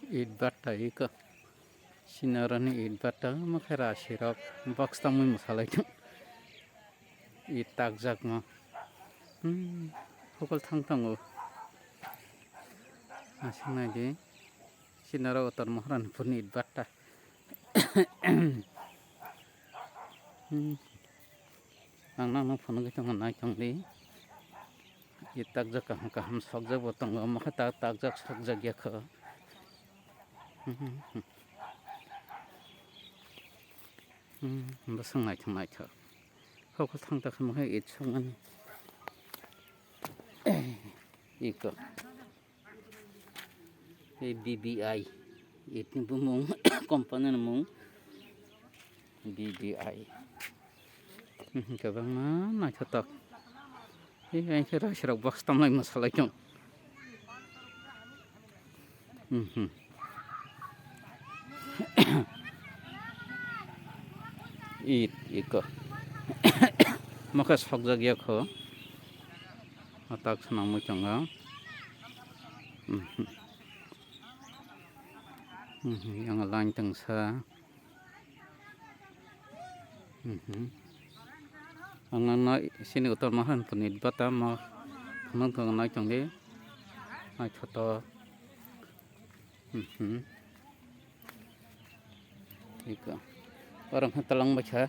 Eat bata ika sinarani eat bata makara sirok box tamui masalai eat takjak ma hokol thang tango asingai di sinara otor mahran pun eat bata ang nang phone gi tong nai tong di eat takjak kaham sogjak bo tongo makha takjak sogjak ya kha basang nai tha hokol thang ta kham eat songan ika BBI eat ni bumung company na mung BBI kabang na chatak ai kira sirok box tam lai masalai tong eat ika maka sogjak ya kho atak sanang mo changa yang lain teng sa ang na sini utar mahan punit bata ma nang tong nai tong de ai choto ika orang talang bacha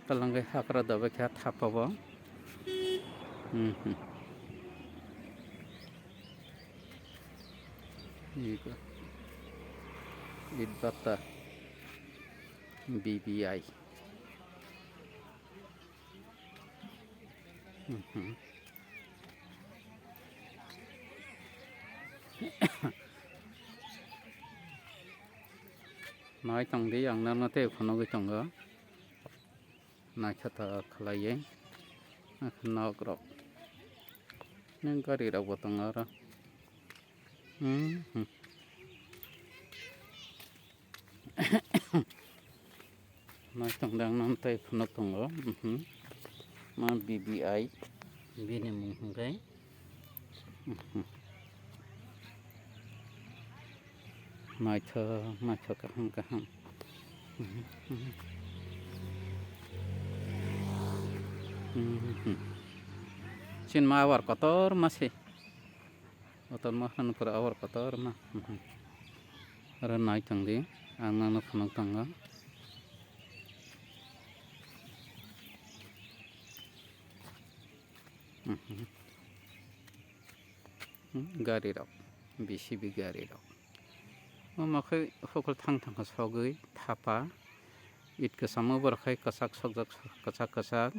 talang ge hakra da bacha thapa bo ika eat bata BBI nói trong đi ang nó theo khono cái trong đó nói cho ta khalai ye nó grok nên có đi đâu trong đó nói trong đang nó theo khono trong đó mà BBI bini mung cái mai cho kaham sin ma awar kotor masih otor ma han pura awar kotor ma ara nai tang di ang nang phunang tanga gari rok BCB gari rok makai hokol thang sogoi thapa it ke samo borkhai kasak sogjak kasak